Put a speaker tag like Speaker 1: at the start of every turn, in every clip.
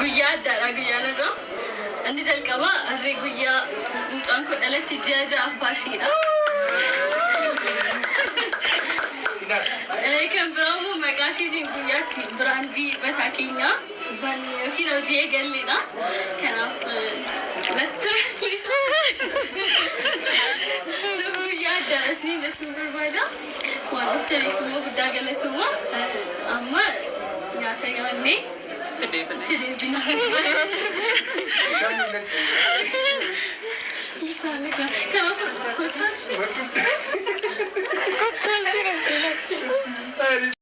Speaker 1: guyyaa addaadha guyyaan irraa. Inni jalqaba harree guyyaa mucaan koo dhalatti ji'a ja'affaashiidha. Kan biraa immoo maqaa isheetiin guyyaatti biraandii mataa keenyaa banne yookiin hojii eegalleedha. Kanaaf latta guyyaa addaadha isiniin jechuun barbaada. Waan oftaniif immoo guddaa galatuma. Amma nyaata nyaannee itti deebina.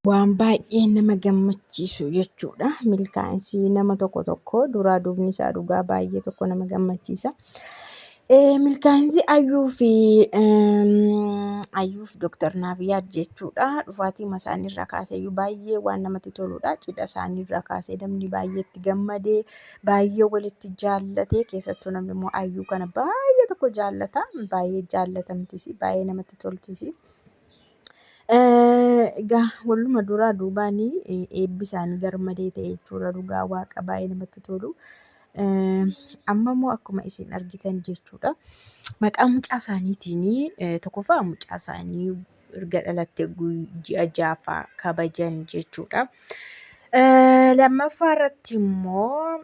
Speaker 2: Waan baay'ee nama gammachiisu jechuudha. Milkaa'insi nama tokko duraa duubni isaa dhugaa baay'ee tokko nama gammachiisa. Milkaa'insi Ayyuuf Dooktar Naabiyaat jechuudha. Dhufaatii isaaniirraa kaasee baay'ee waan namatti toludha. Cidha isaaniirraa kaasee namni baay'ee itti gammadee baay'ee walitti jaallatee keessattuu namni immoo Ayyuu kana baay'ee tokko jaallata. Baay'ee jaallatamtis baay'ee namatti tolchis. Egaa waluma duraa duubaan eebbi isaanii garmadee ta'e jechuudha. Dhugaa waaqa baay'ee namatti tolu. Amma immoo akkuma isin argitan jechuudha. Maqaa mucaa isaaniitiin tokkoffaa mucaa isaanii erga dhalatte ji'a ja'affaa kabajan jechuudha. Lammaffaa irratti immoo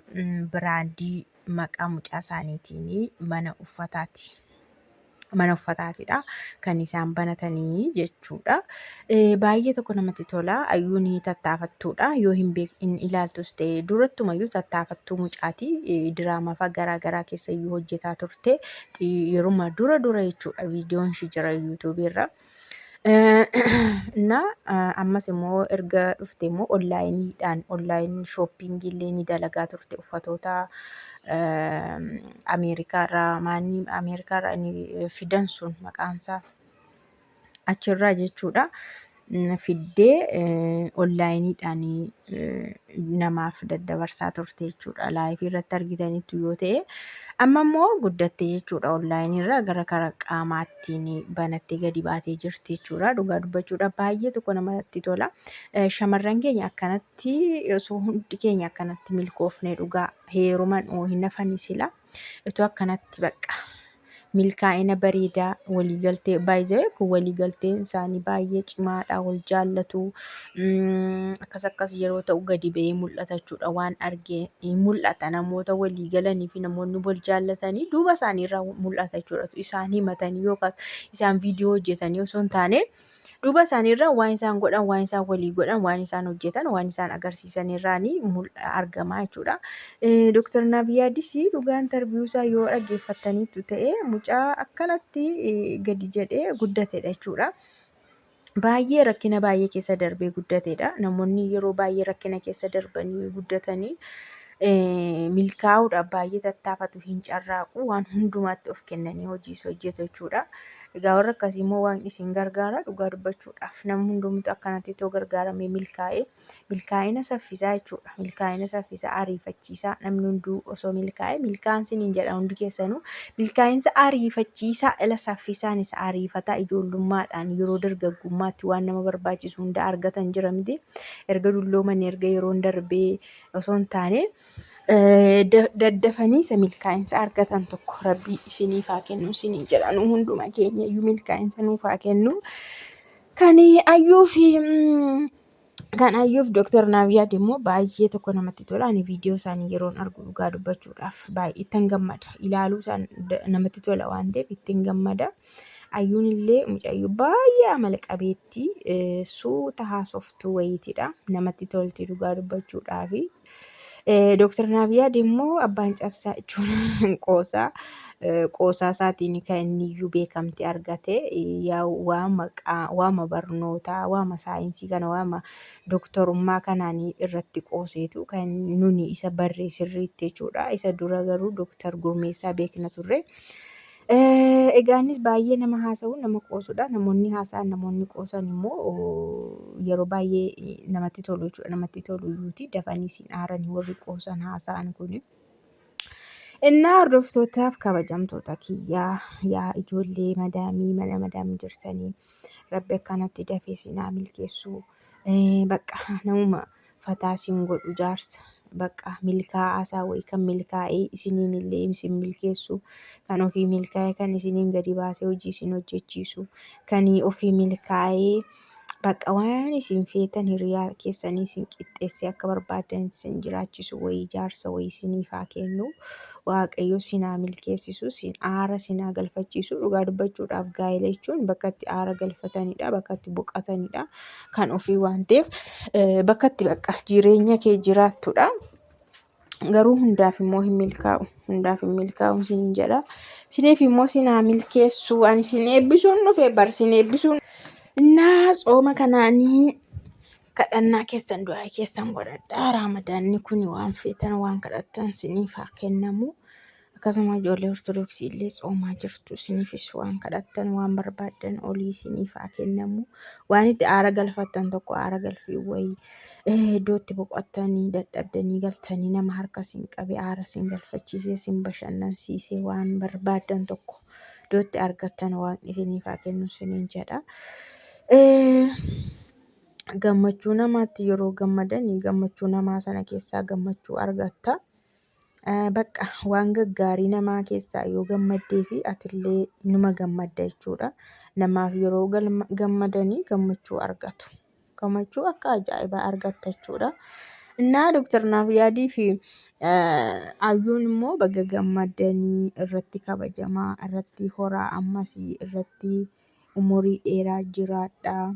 Speaker 2: biraandii maqaa mucaa isaaniitiin mana uffataatidha kan isaan banatanii jechuudha. Baay'ee tokko namatti tola. Ayyuun ni tattaafattuudha. Yoo hin ilaaltus ta'e durattumayyuu tattaafattuu mucaati. Diraamaa garaagaraa keessa iyyuu hojjetaa turte. Yeruma dura jechuudha viidiyoon ishee jira yuutuubiirra. Ammas immoo erga dhufte immoo onlaayinii shooppingii illee ni dalagaa turte uffatoota Ameerikaarraa inni fidan sun maqaansaa achirraa jechuudha. Fiddee onlaayiniidhaan namaaf daddabarsaa turte jechuudha. Laayifii irratti argitanitti yoo ta'e. Amma immoo guddattee jechuudha. Onlaayiniirraa gara qaamaattiin banattee gadi baatee jirti jechuudha. Dhugaa dubbachuudha baay'ee tokko namatti tola. Shamarran keenya akkanatti osoo hundi keenya akkanatti milkoofnee dhugaa heeruman hin hafani sila. Itoo akkanatti bakka milkaa'ina bareedaa waliigaltee baay'ee kun waliigalteen isaanii baay'ee cimaadha. Wal jaallatu. Akkas yeroo ta'u gadi ba'ee mul'ata jechuudha. Waan argee mul'ata. Namoota waliigalanii fi namoonni wal jaallatanii duuba isaaniirraa mul'ata jechuudha. Isaan himatanii yookaas isaan viidiyoo hojjetanii osoo hin taane duuba isaaniirraa waan isaan godhan, waan isaan walii godhan, waan isaan hojjetan, waan isaan agarsiisan irraanii argama jechuudha. Dooktar Naabiyaadis dhugaa interviyuu isaa yoo dhaggeeffattaniitu ta'e mucaa akkanatti gadi jedhee guddatedha jechuudha. Baay'ee rakkina baay'ee keessa darbee guddatedha. Namoonni yeroo baay'ee rakkina keessa darbanii guddatanii milkaa'uudhaaf baay'ee tattaafatu, hin carraaqu, waan hundumaatti of kennanii hojiis hojjetu jechuudha. Egaa warra akkasii immoo waan isin gargaara dhugaa dubbachuudhaaf namni hundumtuu akkanatti itoo gargaaramee milkaa'ina saffisaa jechuudha. Milkaa'ina saffisaa ariifachiisaa namni hunduu osoo milkaa'e milkaa'insi hin jedha hundi keessanuu milkaa'insa ariifachiisaa ila saffisaan isa ariifataa ijoollummaadhaan yeroo dargaggummaatti waan nama barbaachisu hunda argatan jira miti. Erga dulloomanii erga yeroon darbee osoo hin taane daddafanii isa milkaa'insa argatan tokko rabbii isiniif haa kennu isiniin jedha. Nu hunduma keenya iyyuu milkaa'insa nuuf haa kennu. Kan Ayyuuf Dooktar Naabiyaat immoo baay'ee tokko namatti tola. Ani viidiyoo isaanii yeroon argu dhugaa dubbachuudhaaf baay'ee ittiin gammada. Ilaaluu isaan namatti tola waan ta'eef ittiin gammada. Ayyuun illee mucayyoo baay'ee amala qabeettii suuta haasoftuu wayiitidha. Namatti tolti dhugaa dubbachuudhaaf. Dooktar Naabiyaat immoo abbaan cabsaa jechuun qoosaa isaatiin kan inni iyyuu beekamtii argate waama barnootaa waama saayinsii kana waama dooktorummaa kanaan irratti qooseetu kan nuni isa barree sirriitti jechuudha. Isa dura garuu Dooktar Gurmeessaa beekna turre. Egaanis baay'ee nama haasa'u nama qoosudha. Namoonni haasa'an namoonni qoosan immoo yeroo baay'ee namatti tolu jechuudha. Namatti tolu iyyuuti dafanii siin aaranii warri qoosan haasa'an kuni. Innaa hordoftootaaf kabajamtoota kiyyaa yaa ijoollee madaamii mana madaamii jirtanii rabbi akkanatti dafee sinaa milkeessu bakka namuma fataa siin godhu jaarsa bakka milkaa'aasaa wayii kan milkaa'ee isiniin illee isin milkeessu, kan ofii milkaa'ee kan isiniin gadi baasee hojii isin hojjechiisu, kan ofii milkaa'ee bakka waan isin feetan hiriyaa keessanii isin qixxeessee akka barbaadan isin jiraachisu wayii jaarsa wayii isiniif haa kennu. Waaqayyo isin haa milkeessisu, isin aara isin haa galfachiisu. Dhugaa dubbachuudhaaf gaa'ela jechuun bakka itti aara galfatanidha, bakka itti boqotanidha. Kan ofii waan ta'eef bakka itti bakka jireenya kee jiraattudha. Garuu hundaaf immoo hin milkaa'u. Hundaaf hin milkaa'u isiniin jedha. Isiniif immoo isin haa milkeessu. Ani isin eebbisuun dhufe bar isin eebbisuun. Innaa tsooma kanaanii kadhannaa keessan du'aa keessan godhadhaa. Raamadaanni kun waan feetan waan kadhattan isiniif haa kennamu. Akkasuma ijoollee Ortodoksii illee tsoomaa jirtu. Isiniifis waan kadhattan waan barbaaddan olii isiniif haa kennamu. Waan itti aara galfattan tokko aara galfii wayii iddootti boqottanii dadhabdanii galtanii nama harka isin qabee aara isin galfachiisee isin bashannansiisee waan barbaaddan tokko iddootti argattan waan isiniif haa kennu isiniin jedha. Gammachuu namaatti yeroo gammadanii gammachuu namaa sana keessaa gammachuu argatta. Bakka waan gaggaarii namaa keessaa yoo gammaddee fi atillee numa gammadda jechuudha. Namaaf yeroo gammadanii gammachuu argatu. Gammachuu akka ajaa'ibaa argatta jechuudha. Innaa Dooktar Naafiyaadii fi Ayyuun immoo baga gammadanii irratti kabajamaa, irratti horaa ammasii, irratti umurii dheeraa jiraadhaa.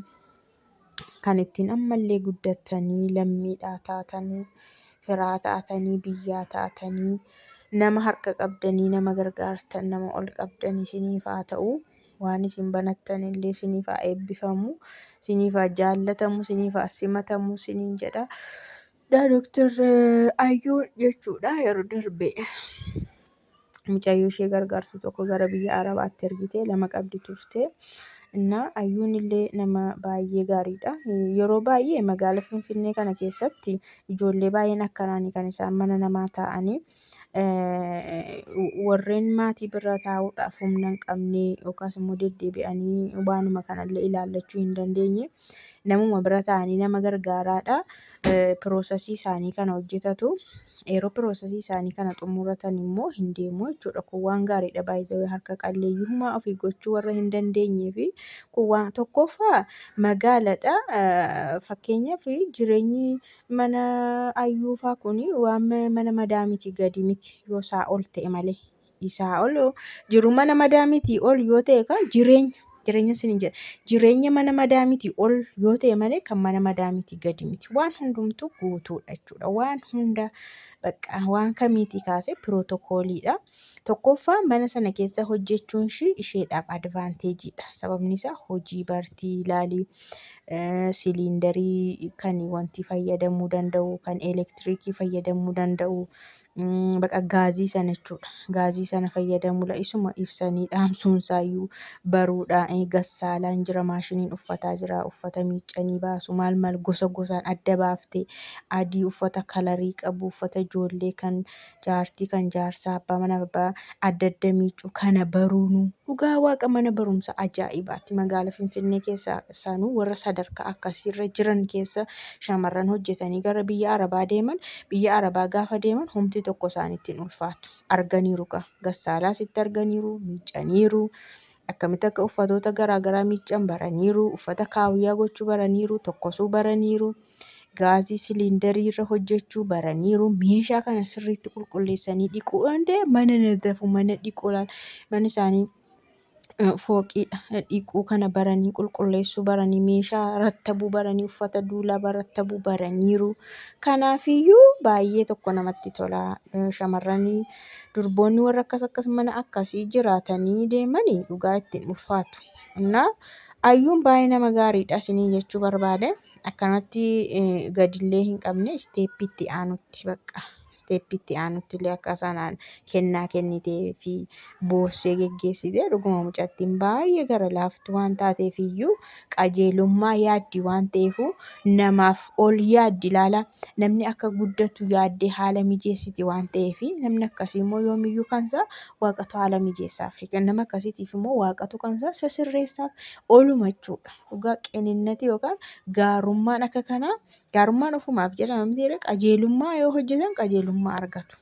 Speaker 2: Kan ittiin ammallee guddatanii lammiidhaa taatanii, firaa taatanii, biyyaa taatanii, nama harka qabdanii, nama gargaartan, nama ol qabdan isiniif haa ta'u. Waan isin banattan illee isiniif haa eebbifamu, isiniif haa jaallatamu, isiniif haa simatamu isiniin jedha. Dooktar Ayyuun jechuudha yeroo darbe mucayyoo ishee gargaartu tokko gara biyya Arabaatti ergitee 2 qabdi turte. Innaa Ayyuun illee nama baay'ee gaariidha. Yeroo baay'ee magaalaa Finfinnee kana keessatti ijoollee baay'een akkanaanii kan isaan mana namaa taa'anii warreen maatii bira taa'uudhaaf humna hin qabne yookaas immoo deddeebi'anii waanuma kanallee ilaallachuu hin dandeenye namuma bira taa'anii nama gargaaraadha. Piroosesii isaanii kana hojjetatu. Yeroo piroosesii isaanii kana xumuratan immoo hin deemu jechuudha. Kun waan gaariidha. Baay'ee harka qalleeyyummaa ofii gochuu warra hin dandeenyee fi kun waan tokkoffaa magaaladha. Fakkeenyaaf jireenyi mana Ayyuufaa kun waan mana madaamitii gadi miti yoo isaa ol ta'e malee. Isaa ol jiru mana madaamitii ol yoo ta'e kan jireenya isiniin jedha. Jireenya mana madaamitii ol yoo ta'e malee kan mana madaamitii gadi miti. Waan hundumtuu guutuudha jechuudha. Waan hunda bakka waan kamiitii kaasee pirootokooliidha. Tokkoffaa mana sana keessa hojjechuun isheedhaaf advaanteejiidha. Sababni isaa hojii bartii ilaalii, siliindarii kan wanti fayyadamuu danda'u, kan elektiriikii fayyadamuu danda'u, bakka gaazii sana jechuudha. Gaazii sana fayyadamuudha. Isuma ibsanii dhaamsuunsaayyuu baruudha. Gassaalaan jira, maashiniin uffataa jira, uffata miiccanii baasu, maal gosa gosaan adda baaftee adii uffata kalarii qabu, uffata ijoollee kan jaartii kan jaarsaa abbaa mana abbaa adda miiccu kana baruunu dhugaa waaqa mana barumsa ajaa'ibaati. Magaalaa Finfinnee keessa sanuu warra sadarkaa akkasiirra jiran keessa shamarran hojjetanii gara biyya Arabaa deeman, biyya Arabaa gaafa deeman homti tokko isaaniitti hin ulfaatu. Arganiiru gassaalaa sitti arganiiru, miiccaniiru. Akkamitti akka uffatoota garaagaraa miiccan baraniiru, uffata kaawiyyaa gochuu baraniiru, tokkosuu baraniiru, gaazii siliindarii irra hojjechuu baraniiru, meeshaa kana sirriitti qulqulleessanii dhiquu mana nadafu mana dhiquu mana isaanii fooqiidha. Dhiquu kana baranii qulqulleessuu baranii meeshaa rattabuu baranii uffata duulaa rattabuu baraniiru. Kanaafiyyuu baay'ee tokko namatti tola. Shamarran durboonni warra akkas mana akkasii jiraatanii deemanii dhugaa ittiin ulfaatu. Innaa Ayyuun baay'ee nama gaariidha isiniin jechuu barbaade. Akkanatti gadillee hin qabne isteeppiitti aanutti bakka. Isteeppiitti aanutti illee akka sanaan kennaa kennitee fi boorsee geggeessitee dhuguma mucattiin baay'ee gara laaftuu waan taateef iyyuu qajeelummaa yaaddi waan ta'eef namaaf ol yaaddi ilaala. Namni akka guddatu yaaddee haala mijeessiti waan ta'eef namni akkasii immoo yoomiyyuu kansaa waaqatu haala mijeessaaf. Nama akkasiitiif immoo waaqatu kansaa sirreessaaf ooluma jechuudha. Dhugaa qininnati yookaan gaarummaan akka kanaa Gaarummaan ofumaaf jedhama miti qajeelummaa yoo hojjetan qajeelummaa argatu.